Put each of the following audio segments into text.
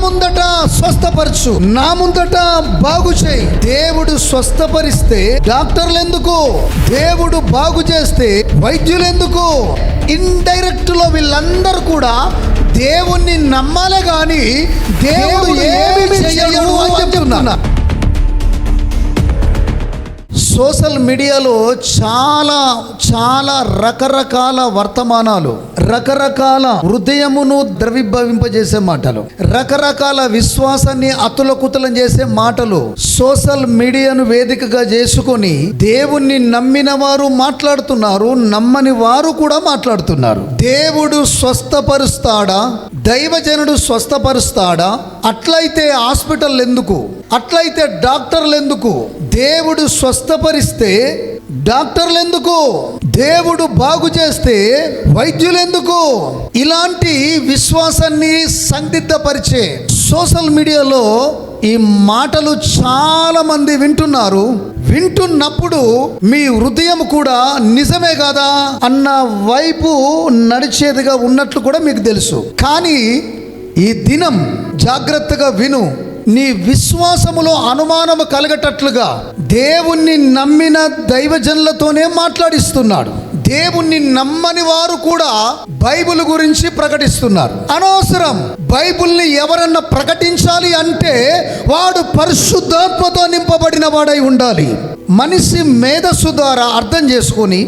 ముందట స్వస్థపరచు, నా ముందట బాగు చేయి. దేవుడు స్వస్థపరిస్తే డాక్టర్లు ఎందుకు? దేవుడు బాగు చేస్తే వైద్యులు ఎందుకు? ఇండైరెక్ట్ లో వీళ్ళందరూ కూడా దేవుణ్ణి నమ్మాలే గాని దేవుడు ఏమి చేయడు అని చెప్తున్నా. సోషల్ మీడియాలో చాలా రకరకాల వర్తమానాలు, రకరకాల హృదయమును ద్రవిభవింపజేసే మాటలు, రకరకాల విశ్వాసాన్ని అతులకుతలం చేసే మాటలు సోషల్ మీడియాను వేదికగా చేసుకొని దేవుణ్ణి నమ్మిన వారు మాట్లాడుతున్నారు, నమ్మని వారు కూడా మాట్లాడుతున్నారు. దేవుడు స్వస్థపరుస్తాడా? దైవజనుడు స్వస్థపరుస్తాడా? అట్లయితే హాస్పిటల్ ఎందుకు? అట్లయితే డాక్టర్లు ఎందుకు? దేవుడు స్వస్థపరిస్తే డాక్టర్లు ఎందుకు? దేవుడు బాగు చేస్తే వైద్యులు ఎందుకు? ఇలాంటి విశ్వాసాన్ని సందిగ్ధపరిచే సోషల్ మీడియాలో ఈ మాటలు చాలా మంది వింటున్నారు. వింటున్నప్పుడు మీ హృదయం కూడా నిజమే కదా అన్న వైపు నడిచేదిగా ఉన్నట్లు కూడా మీకు తెలుసు. కానీ ఈ దినం జాగ్రత్తగా విను. నీ విశ్వాసములో అనుమానము కలగటట్లుగా దేవుణ్ణి నమ్మిన దైవజనులతోనే మాట్లాడిస్తున్నాడు. దేవుణ్ణి నమ్మని వారు కూడా బైబిల్ గురించి ప్రకటిస్తున్నారు. అనవసరం. బైబిల్ని ఎవరన్నా ప్రకటించాలి అంటే వాడు పరిశుద్ధాత్మతో నింపబడిన వాడై ఉండాలి. మనిషి మేధస్సు ద్వారా అర్థం చేసుకొని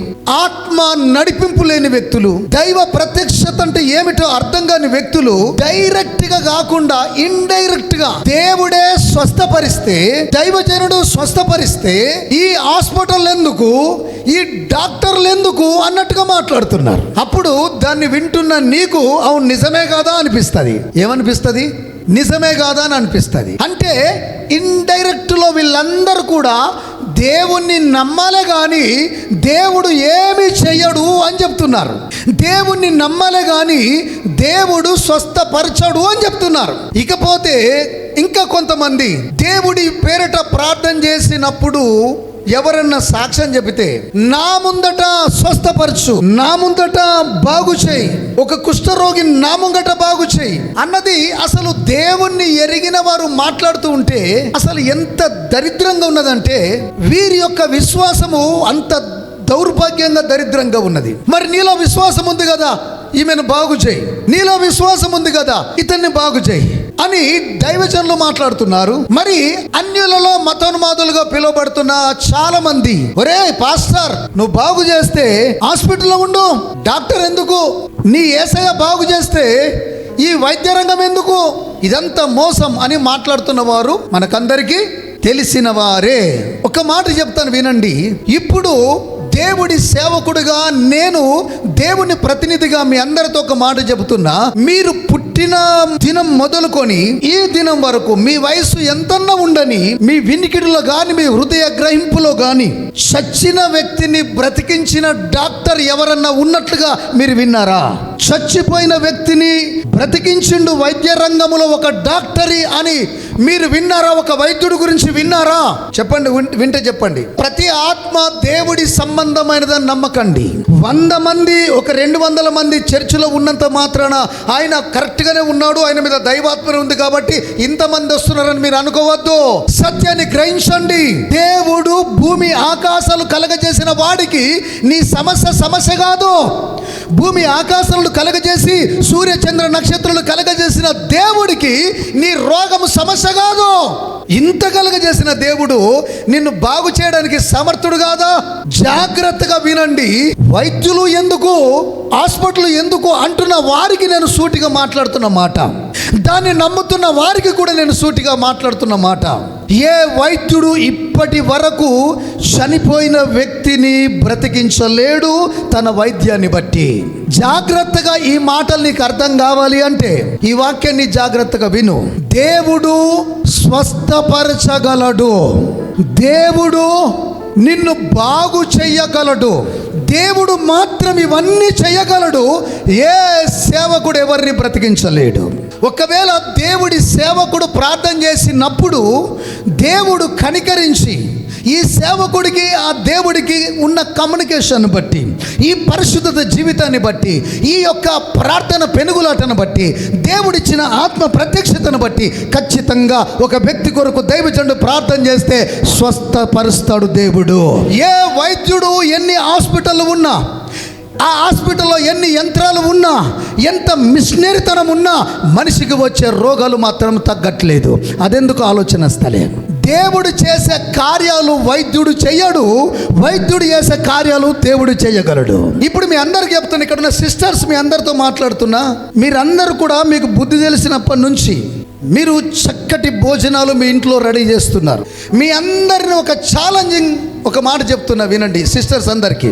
ఆత్మ నడిపింపు లేని వ్యక్తులు, దైవ ప్రత్యక్షత అంటే ఏమిటో అర్థం కాని వ్యక్తులు డైరెక్ట్ గా కాకుండా ఇండైరెక్ట్ గా దేవుడే స్వస్థపరిస్తే, దైవజనుడు స్వస్థపరిస్తే ఈ హాస్పిటల్ ఎందుకు, ఈ డాక్టర్లు ఎందుకు అన్నట్టుగా మాట్లాడుతున్నారు. అప్పుడు దాన్ని వింటున్న నీకు అవును నిజమే కాదా అనిపిస్తుంది. ఏమనిపిస్తుంది? నిజమే కాదా అని అనిపిస్తుంది. అంటే ఇండైరెక్ట్ లో వీళ్ళందరూ కూడా దేవుణ్ణి నమ్మాలే గాని దేవుడు ఏమి చెయ్యడు అని చెప్తున్నారు. దేవుణ్ణి నమ్మాలే గాని దేవుడు స్వస్థపరచడు అని చెప్తున్నారు. ఇకపోతే ఇంకా కొంతమంది దేవుడి పేరిట ప్రార్థన చేసినప్పుడు ఎవరన్నా సాక్ష్యం చెబితే నా ముందట స్వస్థపరచు, నా ముందట బాగు చేయి, ఒక కుష్ఠరోగి నా ముంగట బాగు చేయి అన్నది అసలు దేవుణ్ణి ఎరిగిన వారు మాట్లాడుతూ ఉంటే అసలు ఎంత దరిద్రంగా ఉన్నదంటే వీరి యొక్క విశ్వాసము అంత దౌర్భాగ్యంగా దరిద్రంగా ఉన్నది. మరి నీలో విశ్వాసం ఉంది కదా, ఈమెను బాగు చేయి, నీలో విశ్వాసం ఉంది కదా, ఇతన్ని బాగు చేయి అని దైవజనులు మాట్లాడుతున్నారు. మరి అన్యులలో మతోన్మాదులుగా పిలువబడుతున్న చాలా మంది, ఒరే పాస్టర్ నువ్వు బాగు చేస్తే హాస్పిటల్లో ఉండు, డాక్టర్ ఎందుకు? నీ యేసయ్య బాగు చేస్తే ఈ వైద్య రంగం ఎందుకు? ఇదంతా మోసం అని మాట్లాడుతున్న వారు మనకందరికీ తెలిసిన వారే. ఒక మాట చెప్తాను వినండి. ఇప్పుడు దేవుడి సేవకుడిగా నేను దేవుని ప్రతినిధిగా మీ అందరితో ఒక మాట చెబుతున్నా. మీరు పుట్టిన దినం మొదలుకొని ఈ దినం వరకు మీ వయసు ఎంతన్నా ఉండని, మీ వినికిడిలో గాని మీ హృదయ గ్రహింపులో గాని చచ్చిన వ్యక్తిని బ్రతికించిన డాక్టర్ ఎవరన్నా ఉన్నట్లుగా మీరు విన్నారా? చచ్చిపోయిన వ్యక్తిని బ్రతికించిండు వైద్య రంగంలో ఒక డాక్టరీ అని మీరు విన్నారా? ఒక వైద్యుడి గురించి విన్నారా? చెప్పండి, వింటే చెప్పండి. ప్రతి ఆత్మ దేవుడి సంబంధమైనదని నమ్మకండి. 100 మంది, ఒక 200 మంది చర్చిలో ఉన్నంత మాత్రాన ఆయన కరెక్ట్ గానే ఉన్నాడు, ఆయన మీద దైవాత్మ ఉంది కాబట్టి ఇంతమంది వస్తున్నారని మీరు అనుకోవద్దు. సత్యాన్ని గ్రహించండి. దేవుడు భూమి ఆకాశాలు కలగజేసిన వాడికి నీ సమస్య కాదు. భూమి ఆకాశాలను కలగజేసి సూర్య చంద్ర నక్షత్రాలు కలగజేసిన దేవుడికి నీ రోగము సమస్య కాదు. ఇంత కలగజేసిన దేవుడు నిన్ను బాగు చేయడానికి సమర్థుడు కాదా? జాగ్రత్తగా వినండి. వైద్యులు ఎందుకు, హాస్పిటల్ ఎందుకు అంటున్న వారికి నేను సూటిగా మాట్లాడుతున్న మాట, దాన్ని నమ్ముతున్న వారికి కూడా నేను సూటిగా మాట్లాడుతున్న మాట. ఏ వైద్యుడు ఇప్పటి వరకు చనిపోయిన వ్యక్తిని బ్రతికించలేడు తన వైద్యాన్ని బట్టి. జాగ్రత్తగా ఈ మాటలు నీకు అర్థం కావాలి అంటే ఈ వాక్యాన్ని జాగ్రత్తగా విను. దేవుడు స్వస్థపరచగలడు, దేవుడు నిన్ను బాగు చెయ్యగలడు, దేవుడు మాత్రం ఇవన్నీ చేయగలడు. ఏ సేవకుడు ఎవరిని బ్రతికించలేడు. ఒకవేళ దేవుడి సేవకుడు ప్రార్థన చేసినప్పుడు దేవుడు కనికరించి ఈ సేవకుడికి ఆ దేవుడికి ఉన్న కమ్యూనికేషన్ బట్టి, ఈ పరిశుద్ధత జీవితాన్ని బట్టి, ఈ యొక్క ప్రార్థన పెనుగులాటను బట్టి, దేవుడిచ్చిన ఆత్మ ప్రత్యక్షతను బట్టి ఖచ్చితంగా ఒక వ్యక్తి కొరకు దైవజనుడు ప్రార్థన చేస్తే స్వస్థపరుస్తాడు దేవుడు. ఏ వైద్యుడు ఎన్ని హాస్పిటల్ ఉన్నా, ఆ హాస్పిటల్లో ఎన్ని యంత్రాలు ఉన్నా, ఎంత మిషనరీతనం ఉన్నా మనిషికి వచ్చే రోగాలు మాత్రం తగ్గట్లేదు. అదెందుకు ఆలోచన స్థలే. దేవుడు చేసే కార్యాలు వైద్యుడు చెయ్యడు, వైద్యుడు చేసే కార్యాలు దేవుడు చేయగలడు. ఇప్పుడు మీ అందరికి చెప్తున్నా, ఇక్కడ ఉన్న సిస్టర్స్ మీ అందరితో మాట్లాడుతున్నా, మీరందరూ కూడా మీకు బుద్ధి తెలిసినప్పటి నుంచి మీరు చక్కటి భోజనాలు మీ ఇంట్లో రెడీ చేస్తున్నారు. మీ అందరిని ఒక ఛాలెంజింగ్ ఒక మాట చెప్తున్నా, వినండి సిస్టర్స్ అందరికీ.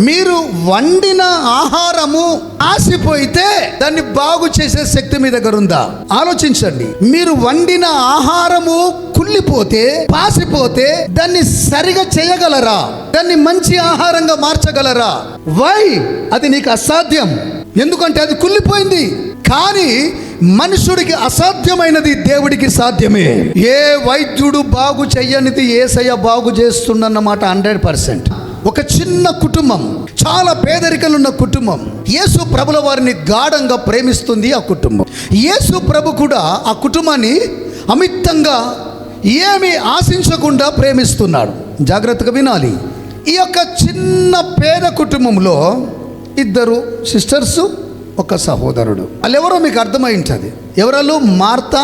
మీరు వండిన ఆహారము ఆసిపోయితే దాన్ని బాగు చేసే శక్తి మీ దగ్గర ఉందా? ఆలోచించండి. మీరు వండిన ఆహారము కుళ్ళిపోతే, పాసిపోతే దాన్ని సరిగా చేయగలరా? దాన్ని మంచి ఆహారంగా మార్చగలరా? వై? అది నీకు అసాధ్యం, ఎందుకంటే అది కుళ్ళిపోయింది. కానీ మనుషుడికి అసాధ్యమైనది దేవుడికి సాధ్యమే. ఏ వైద్యుడు బాగు చెయ్యనిది యేసయ్య బాగు చేస్తుండన్నమాట 100%. ఒక చిన్న కుటుంబం, చాలా పేదరికలున్న కుటుంబం, యేసు ప్రభుల వారిని గాఢంగా ప్రేమిస్తుంది ఆ కుటుంబం. యేసు ప్రభు కూడా ఆ కుటుంబాన్ని అమితంగా ఏమీ ఆశించకుండా ప్రేమిస్తున్నాడు. జాగ్రత్తగా వినాలి. ఈ యొక్క చిన్న పేద కుటుంబంలో 2 సిస్టర్సు, ఒక సహోదరుడు. వాళ్ళెవరో మీకు అర్థమై ఉంటుంది. ఎవరు? మార్తా,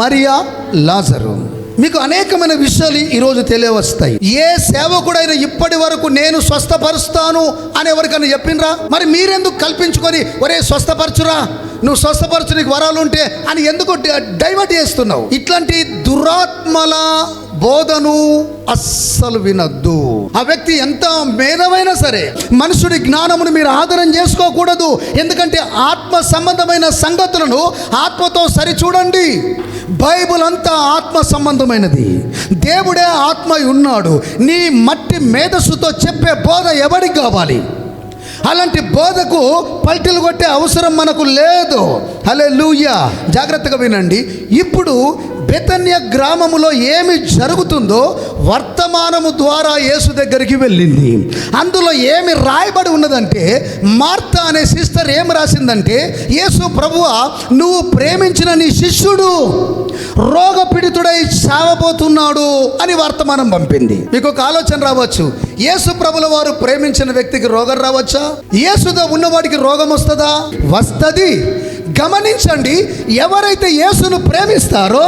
మరియా, లాజరు. మీకు అనేకమైన విషయాలు ఈరోజు తెలియవస్తాయి. ఏ సేవకుడైనా ఇప్పటి వరకు నేను స్వస్థపరుస్తాను అని ఎవరికైనా చెప్పిండ్రా? మరి మీరెందుకు కల్పించుకొని ఒరే స్వస్థపరచురా, నువ్వు స్వస్థపరచు, నీకు వరాలు ఉంటే అని ఎందుకు డైవర్ట్ చేస్తున్నావు? ఇట్లాంటి దురాత్మల బోధను అస్సలు వినద్దు. ఆ వ్యక్తి ఎంత మేధమైనా సరే మనుషుడి జ్ఞానమును మీరు ఆధారం చేసుకోకూడదు. ఎందుకంటే ఆత్మ సంబంధమైన సంగతులను ఆత్మతో సరి చూడండి. బైబుల్ అంతా ఆత్మ సంబంధమైనది. దేవుడే ఆత్మ ఉన్నాడు. నీ మట్టి మేధస్సుతో చెప్పే బోధ ఎవరికి కావాలి? అలాంటి బోధకు పల్టీలు కొట్టే అవసరం మనకు లేదు. హల్లెలూయా. జాగ్రత్తగా వినండి. ఇప్పుడు బెతన్య గ్రామములో ఏమి జరుగుతుందో వర్తమానము ద్వారా యేసు దగ్గరికి వెళ్ళింది. అందులో ఏమి రాయబడి ఉన్నదంటే, మార్తా అనే సిస్టర్ ఏం రాసిందంటే, యేసు ప్రభువా, నువ్వు ప్రేమించిన నీ శిష్యుడు రోగపీడితుడై చావబోతున్నాడు అని వర్తమానం పంపింది. మీకు ఒక ఆలోచన రావచ్చు, యేసు ప్రభుల వారు ప్రేమించిన వ్యక్తికి రోగం రావచ్చా? యేసుతో ఉన్నవాడికి రోగం వస్తుందా? వస్తుంది. గమనించండి, ఎవరైతే యేసును ప్రేమిస్తారో,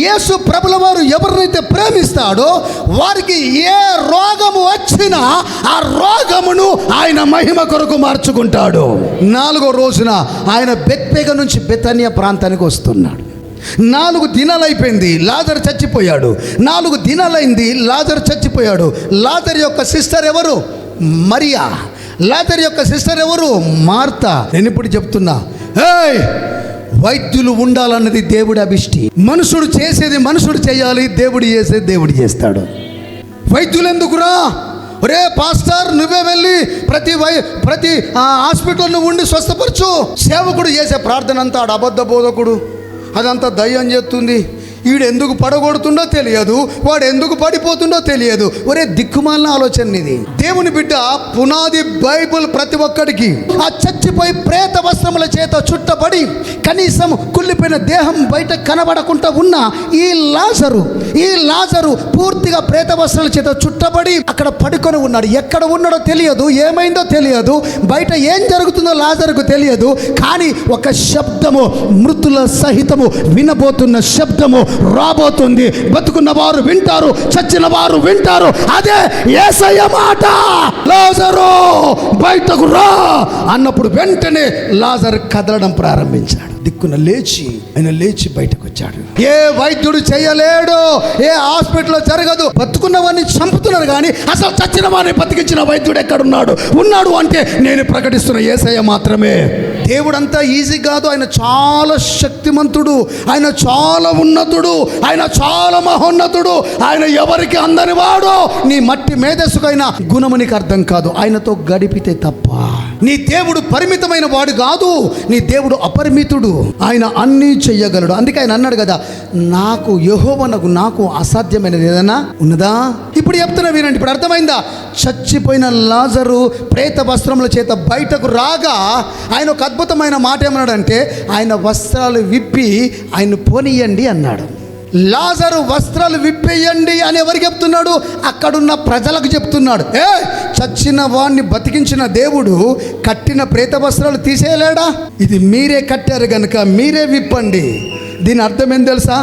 యేసు ప్రభుల వారు ఎవరినైతే ప్రేమిస్తాడో వారికి ఏ రోగము వచ్చినా ఆ రోగమును ఆయన మహిమ కొరకు మార్చుకుంటాడు. 4వ రోజున ఆయన బెత్పేగ నుంచి బెతన్య ప్రాంతానికి వస్తున్నాడు. 4 దినాలు అయిపోయింది, లాజరు చచ్చిపోయాడు. 4 దినాలైంది, లాజరు చచ్చిపోయాడు. లాజరు యొక్క సిస్టర్ ఎవరు? మరియా. లాజరు యొక్క సిస్టర్ ఎవరు? మార్తా. నేను ఇప్పుడు చెప్తున్నా, వైద్యులు ఉండాలన్నది దేవుడి అభిష్టి. మనుషుడు చేసేది మనుషుడు చేయాలి, దేవుడు చేసేది దేవుడు చేస్తాడు. వైద్యులు ఎందుకురా? ఒరే పాస్టర్, నువ్వే వెళ్ళి ప్రతి హాస్పిటల్ నువ్వు ఉండి స్వస్థపరచు. సేవకుడు చేసే ప్రార్థన అంతా ఆడ అబద్ధ బోధకుడు, అదంతా దయ్యం చేస్తుంది. వీడు ఎందుకు పడగొడుతుండో తెలియదు, వాడు ఎందుకు పడిపోతుండో తెలియదు. ఒరే దిక్కుమాలిన ఆలోచన ఇది. దేవుని బిడ్డ పునాది బైబుల్ ప్రతి ఒక్కడికి. ఆ చచ్చిపోయి ప్రేత వస్త్రముల చేత చుట్టబడి కనీసం కుళ్ళిపోయిన దేహం బయట కనబడకుండా ఉన్న ఈ లాజరు పూర్తిగా ప్రేత వస్త్రాల చేత చుట్టబడి అక్కడ పడుకొని ఉన్నాడు. ఎక్కడ ఉన్నాడో తెలియదు, ఏమైందో తెలియదు, బయట ఏం జరుగుతుందో లాజరుకు తెలియదు. కానీ ఒక శబ్దము, మృతుల సహితము వినబోతున్న శబ్దము రాబోతుంది. బతుకున్న వారు వింటారు, చచ్చిన వారు వింటారు. అదే యేసయ్య మాట. లాజరు బయటకు రా అన్నప్పుడు వెంటనే లాజరు కదలడం ప్రారంభించాడు. దిక్కున ఆయన లేచి బయటకు వచ్చాడు. ఏ వైద్యుడు చేయలేడు, ఏ హాస్పిటల్లో జరగదు. బతుకున్న వారిని చంపుతున్నారు కానీ అసలు చచ్చిన వారిని బతికించిన వైద్యుడు ఎక్కడున్నాడు? ఉన్నాడు అంటే నేను ప్రకటిస్తున్న యేసయ్య మాత్రమే. దేవుడు అంతా ఈజీ కాదు. ఆయన చాలా శక్తిమంతుడు, ఆయన చాలా ఉన్నతుడు, ఆయన చాలా మహోన్నతుడు. ఆయన ఎవరికి అందని వాడు. నీ మట్టి మేధస్సుకైన గుణము నీకు అర్థం కాదు ఆయనతో గడిపితే తప్ప. నీ దేవుడు పరిమితమైన వాడు కాదు, నీ దేవుడు అపరిమితుడు. ఆయన అన్నీ చెయ్యగలడు. అందుకే ఆయన అన్నాడు కదా, నాకు యెహోవానకు నాకు అసాధ్యమైనది ఏదైనా ఉన్నదా? ఇప్పుడు చెప్తున్నా వినండి. ఇప్పుడు అర్థమైందా? చచ్చిపోయిన లాజరు ప్రేత వస్త్రముల చేత బయటకు రాగా ఆయన ఒక అద్భుతమైన మాట ఏమన్నాడంటే, ఆయన వస్త్రాలు విప్పి ఆయన పోనీయండి అన్నాడు. లాజరు వస్త్రాలు విప్పేయండి అని ఎవరికి చెప్తున్నాడు? అక్కడున్న ప్రజలకు చెప్తున్నాడు. చచ్చిన వాడిని బతికించిన దేవుడు కట్టిన ప్రేత వస్త్రాలు తీసేయలేడా? ఇది మీరే కట్టారు గనుక మీరే విప్పండి. దీని అర్థం ఏం తెలుసా?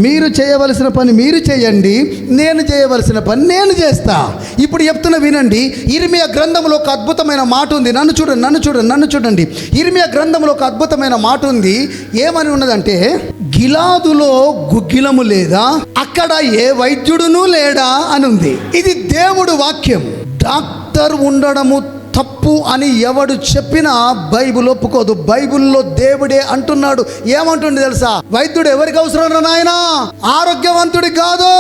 మీరు చేయవలసిన పని మీరు చేయండి, నేను చేయవలసిన పని నేను చేస్తా. ఇప్పుడు చెప్తున్న వినండి. ఇర్మియా గ్రంథంలో ఒక అద్భుతమైన మాట ఉంది. నన్ను చూడండి. ఇర్మియా గ్రంథంలో ఒక అద్భుతమైన మాట ఉంది. ఏమని ఉన్నదంటే, గిలాదులో గుగ్గిలము లేదా, అక్కడ ఏ వైద్యుడును లేడా అని ఉంది. ఇది దేవుడు వాక్యం. డాక్టర్ ఉండడము తప్పు అని ఎవడు చెప్పినా బైబిల్ ఒప్పుకోదు. బైబిల్లో దేవుడే అంటున్నాడు. ఏమంటుంది తెలుసా? వైద్యుడు ఎవరికి అవసరం రా నాయనా? ఆరోగ్యవంతుడి కాదు,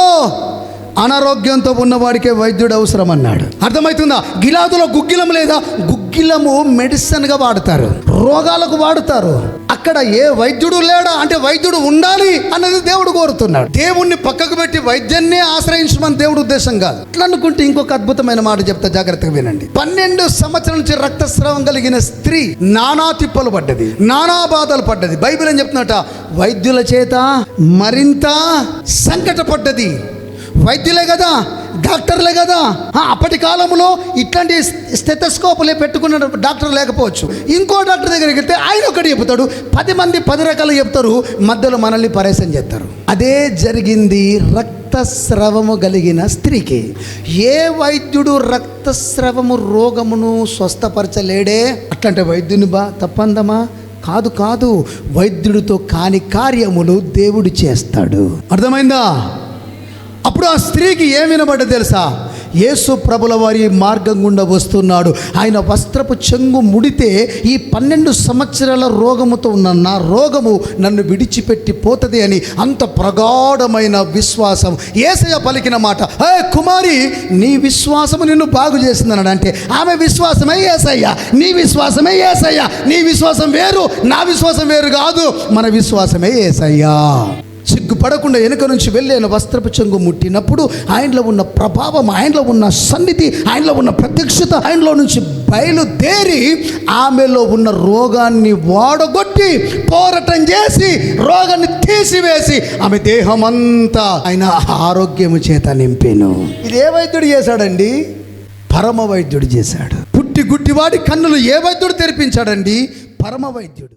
అనారోగ్యంతో ఉన్నవాడికే వైద్యుడు అవసరం అన్నాడు. అర్థమవుతుందా? గిలాదులో గుగ్గిలం లేదా? గుగ్గిలము మెడిసిన్గా వాడతారు, రోగాలకు వాడతారు. అక్కడ ఏ వైద్యుడు లేడా అంటే వైద్యుడు ఉండాలి అన్నది దేవుడు కోరుతున్నాడు. దేవుణ్ణి పక్కకు పెట్టి వైద్యాన్నే ఆశ్రయించమని దేవుడు ఉద్దేశం కాదు. అట్లా అనుకుంటే ఇంకొక అద్భుతమైన మాట చెప్తా, జాగ్రత్తగా వినండి. 12 సంవత్సరాల నుంచి రక్తస్రావం కలిగిన స్త్రీ నానా తిప్పలు పడ్డది, నానా బాధలు పడ్డది. బైబిల్ ఏం చెప్తున్నట? వైద్యుల చేత మరింత సంకట పడ్డది. వైద్యులే కదా, డాక్టర్లే కదా. అప్పటి కాలంలో ఇట్లాంటి స్టెథోస్కోపులే పెట్టుకున్న డాక్టర్ లేకపోవచ్చు. ఇంకో డాక్టర్ దగ్గరికి వెళ్తే ఆయన ఒకటి చెప్తాడు, 10 మంది 10 రకాలు చెప్తారు, మధ్యలో మనల్ని పరేషాన్ చేస్తారు. అదే జరిగింది రక్తస్రావము కలిగిన స్త్రీకి. ఏ వైద్యుడు రక్తస్రావము రోగమును స్వస్థపరచలేడే? అట్లాంటి వైద్యుని తప్పందమా? కాదు. వైద్యుడితో కాని కార్యములు దేవుడు చేస్తాడు. అర్థమైందా? అప్పుడు ఆ స్త్రీకి ఏం వినబడ్డది తెలుసా? యేసు ప్రభుల వారి మార్గం గుండా వస్తున్నాడు. ఆయన వస్త్రపు చెంగు ముడితే ఈ 12 సంవత్సరాల రోగముతో ఉన్న నా రోగము నన్ను విడిచిపెట్టి పోతుంది అని అంత ప్రగాఢమైన విశ్వాసం. యేసయ్య పలికిన మాట, కుమారి, నీ విశ్వాసము నిన్ను బాగు చేసిందన్నాడు. అంటే ఆమె విశ్వాసమే యేసయ్య, నీ విశ్వాసమే యేసయ్య. నీ విశ్వాసం వేరు, నా విశ్వాసం వేరు కాదు, మన విశ్వాసమే యేసయ్య. సిగ్గుపడకుండా వెనుక నుంచి వెళ్ళి ఆయన వస్త్రపు చెంగు ముట్టినప్పుడు ఆయనలో ఉన్న ప్రభావం, ఆయనలో ఉన్న సన్నిధి, ఆయనలో ఉన్న ప్రత్యక్షత ఆయనలో నుంచి బయలుదేరి ఆమెలో ఉన్న రోగాన్ని వాడగొట్టి పోరాటం చేసి రోగాన్ని తీసివేసి ఆమె దేహమంతా ఆయన ఆరోగ్యము చేత నింపెను. ఇది ఏ వైద్యుడు చేశాడండి? పరమ వైద్యుడు చేశాడు. పుట్టి గుడ్డివాడి కన్నులు ఏ వైద్యుడు తెరిపించాడండి? పరమ వైద్యుడు.